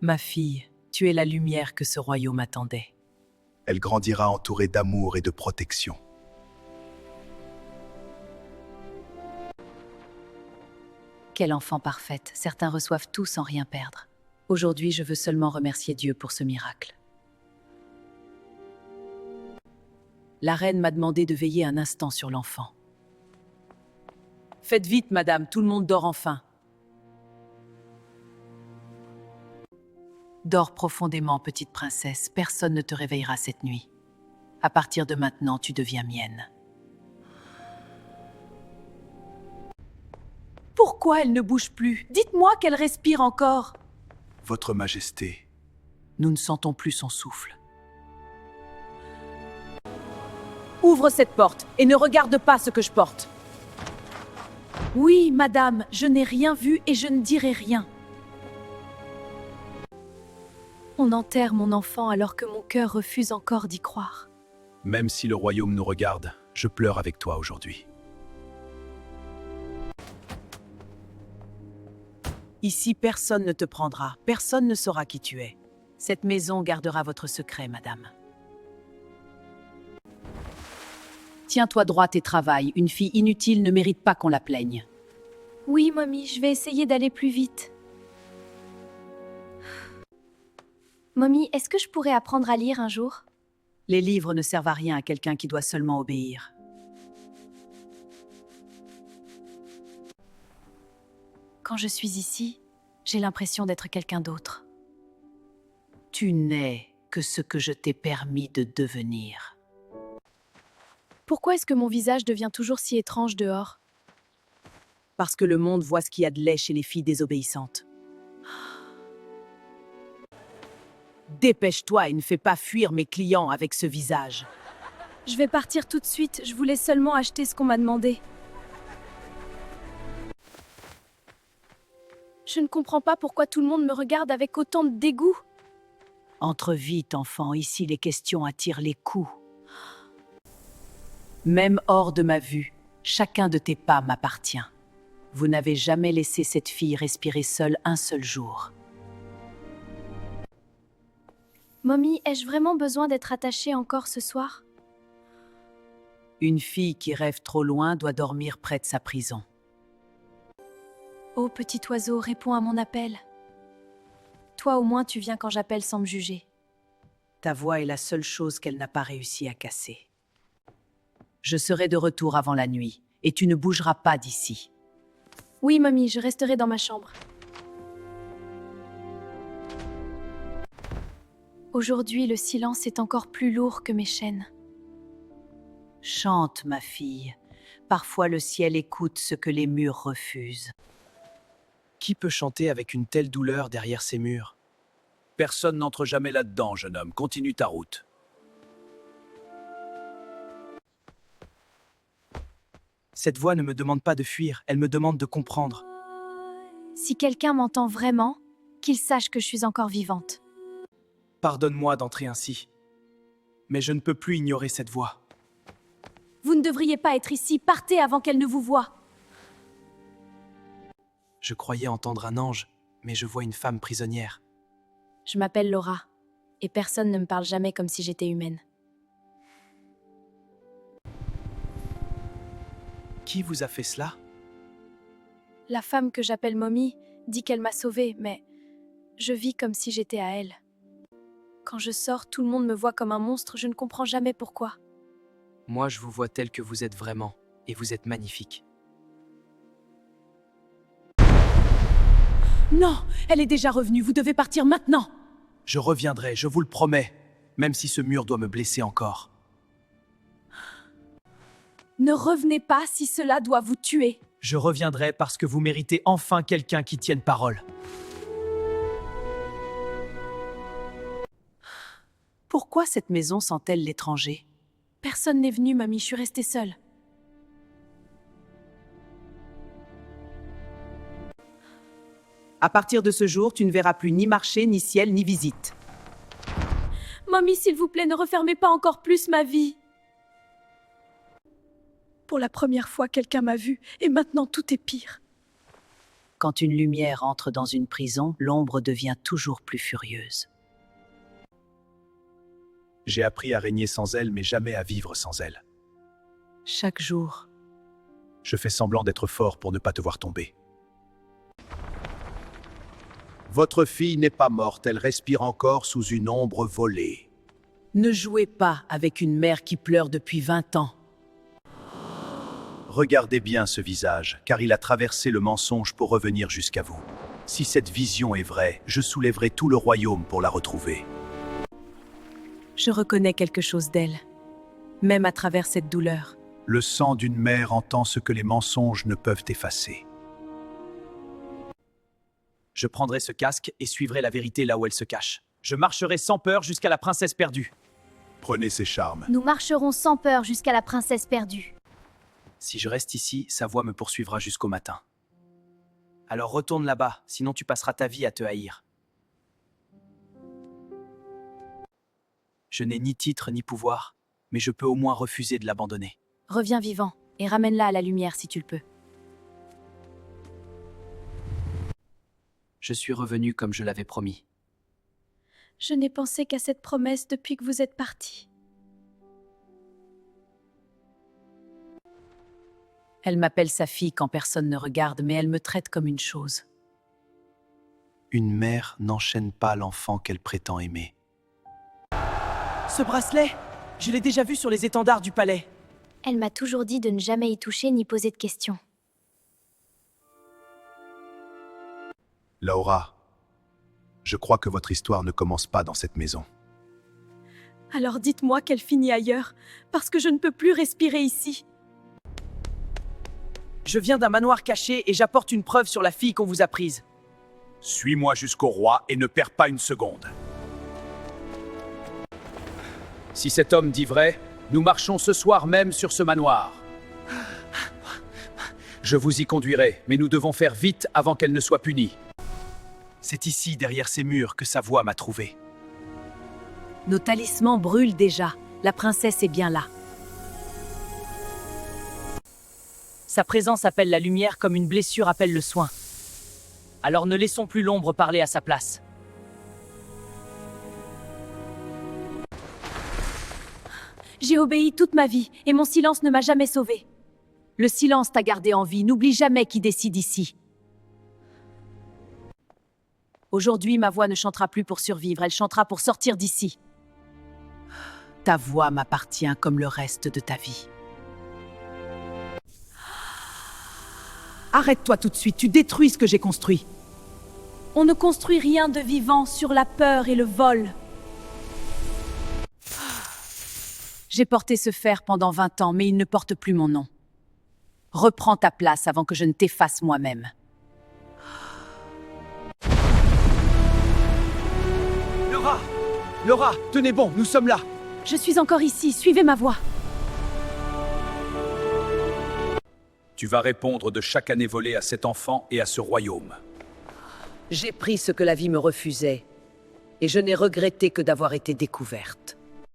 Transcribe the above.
Ma fille, tu es la lumière que ce royaume attendait. Elle grandira entourée d'amour et de protection. Quelle enfant parfaite, certains reçoivent tout sans rien perdre. Aujourd'hui, je veux seulement remercier Dieu pour ce miracle. La reine m'a demandé de veiller un instant sur l'enfant. Faites vite, madame, tout le monde dort enfin. Dors profondément, petite princesse, personne ne te réveillera cette nuit. À partir de maintenant, tu deviens mienne. Pourquoi elle ne bouge plus? Dites-moi qu'elle respire encore. Votre Majesté, Nous ne sentons plus son souffle. Ouvre cette porte et ne regarde pas ce que je porte. Oui, madame, je n'ai rien vu et je ne dirai rien. On enterre mon enfant alors que mon cœur refuse encore d'y croire. même si le royaume nous regarde, je pleure avec toi aujourd'hui. Ici, personne ne te prendra, personne ne saura qui tu es. Cette maison gardera votre secret, madame. Tiens-toi droite et travaille. Une fille inutile ne mérite pas qu'on la plaigne. Oui, mamie, je vais essayer d'aller plus vite. Mamie, est-ce que je pourrais apprendre à lire un jour? Les livres ne servent à rien à quelqu'un qui doit seulement obéir. Quand je suis ici, j'ai l'impression d'être quelqu'un d'autre. Tu n'es que ce que je t'ai permis de devenir. Pourquoi est-ce que mon visage devient toujours si étrange dehors? Parce que le monde voit ce qu'il y a de laid chez les filles désobéissantes. Dépêche-toi et ne fais pas fuir mes clients avec ce visage. Je vais partir tout de suite, je voulais seulement acheter ce qu'on m'a demandé. Je ne comprends pas pourquoi tout le monde me regarde avec autant de dégoût. Entre vite, enfant, ici les questions attirent les coups. Même hors de ma vue, chacun de tes pas m'appartient. Vous n'avez jamais laissé cette fille respirer seule un seul jour. Mommy, ai-je vraiment besoin d'être attachée encore ce soir? Une fille qui rêve trop loin doit dormir près de sa prison. Oh, petit oiseau, réponds à mon appel. Toi, au moins, tu viens quand j'appelle sans me juger. Ta voix est la seule chose qu'elle n'a pas réussi à casser. Je serai de retour avant la nuit, et tu ne bougeras pas d'ici. Oui, mamie, je resterai dans ma chambre. Aujourd'hui, le silence est encore plus lourd que mes chaînes. Chante, ma fille. Parfois le ciel écoute ce que les murs refusent. Qui peut chanter avec une telle douleur derrière ces murs? Personne n'entre jamais là-dedans, jeune homme. Continue ta route. Cette voix ne me demande pas de fuir, elle me demande de comprendre. Si quelqu'un m'entend vraiment, qu'il sache que je suis encore vivante. Pardonne-moi d'entrer ainsi. Mais je ne peux plus ignorer cette voix. Vous ne devriez pas être ici, partez avant qu'elle ne vous voie. Je croyais entendre un ange, mais je vois une femme prisonnière. Je m'appelle Laura, et personne ne me parle jamais comme si j'étais humaine. Qui vous a fait cela? La femme que j'appelle Mommy dit qu'elle m'a sauvée, mais je vis comme si j'étais à elle. Quand je sors, tout le monde me voit comme un monstre, je ne comprends jamais pourquoi. Moi, je vous vois tel que vous êtes vraiment, et vous êtes magnifique. Non, elle est déjà revenue, vous devez partir maintenant. Je reviendrai, je vous le promets, même si ce mur doit me blesser encore. Ne revenez pas si cela doit vous tuer. Je reviendrai parce que vous méritez enfin quelqu'un qui tienne parole. Pourquoi cette maison sent-elle l'étranger? Personne n'est venu, mamie, je suis restée seule. À partir de ce jour, tu ne verras plus ni marché, ni ciel, ni visite. Mamie, s'il vous plaît, ne refermez pas encore plus ma vie. Pour la première fois, quelqu'un m'a vue, et maintenant tout est pire. quand une lumière entre dans une prison, l'ombre devient toujours plus furieuse. J'ai appris à régner sans elle, mais jamais à vivre sans elle. Chaque jour, Je fais semblant d'être fort pour ne pas te voir tomber. Votre fille n'est pas morte, elle respire encore sous une ombre volée. ne jouez pas avec une mère qui pleure depuis 20 ans. Regardez bien ce visage, car il a traversé le mensonge pour revenir jusqu'à vous. Si cette vision est vraie, je soulèverai tout le royaume pour la retrouver. Je reconnais quelque chose d'elle, même à travers cette douleur. Le sang d'une mère entend ce que les mensonges ne peuvent effacer. Je prendrai ce casque et suivrai la vérité là où elle se cache. Je marcherai sans peur jusqu'à la princesse perdue. Prenez ses charmes. Nous marcherons sans peur jusqu'à la princesse perdue. Si je reste ici, sa voix me poursuivra jusqu'au matin. Alors retourne là-bas, sinon tu passeras ta vie à te haïr. Je n'ai ni titre ni pouvoir, mais je peux au moins refuser de l'abandonner. Reviens vivant et ramène-la à la lumière si tu le peux. Je suis revenu comme je l'avais promis. Je n'ai pensé qu'à cette promesse depuis que vous êtes parti. Elle m'appelle sa fille quand personne ne regarde, mais elle me traite comme une chose. Une mère n'enchaîne pas l'enfant qu'elle prétend aimer. Ce bracelet, je l'ai déjà vu sur les étendards du palais. Elle m'a toujours dit de ne jamais y toucher ni poser de questions. Laura, je crois que votre histoire ne commence pas dans cette maison. Alors dites-moi qu'elle finit ailleurs, parce que je ne peux plus respirer ici. Je viens d'un manoir caché et j'apporte une preuve sur la fille qu'on vous a prise. Suis-moi jusqu'au roi et ne perds pas une seconde. Si cet homme dit vrai, nous marchons ce soir même sur ce manoir. Je vous y conduirai, mais nous devons faire vite avant qu'elle ne soit punie. C'est ici, derrière ces murs, que sa voix m'a trouvé. Nos talismans brûlent déjà. La princesse est bien là. Sa présence appelle la lumière comme une blessure appelle le soin. Alors ne laissons plus l'ombre parler à sa place. J'ai obéi toute ma vie et mon silence ne m'a jamais sauvée. Le silence t'a gardé en vie. N'oublie jamais qui décide ici. Aujourd'hui, ma voix ne chantera plus pour survivre. Elle chantera pour sortir d'ici. Ta voix m'appartient comme le reste de ta vie. Arrête-toi tout de suite. Tu détruis ce que j'ai construit. On ne construit rien de vivant sur la peur et le vol. J'ai porté ce fer pendant 20 ans, mais il ne porte plus mon nom. Reprends ta place avant que je ne t'efface moi-même. Laura! Laura, tenez bon, nous sommes là! Je suis encore ici, suivez ma voix. Tu vas répondre de chaque année volée à cet enfant et à ce royaume. J'ai pris ce que la vie me refusait, et je n'ai regretté que d'avoir été découverte.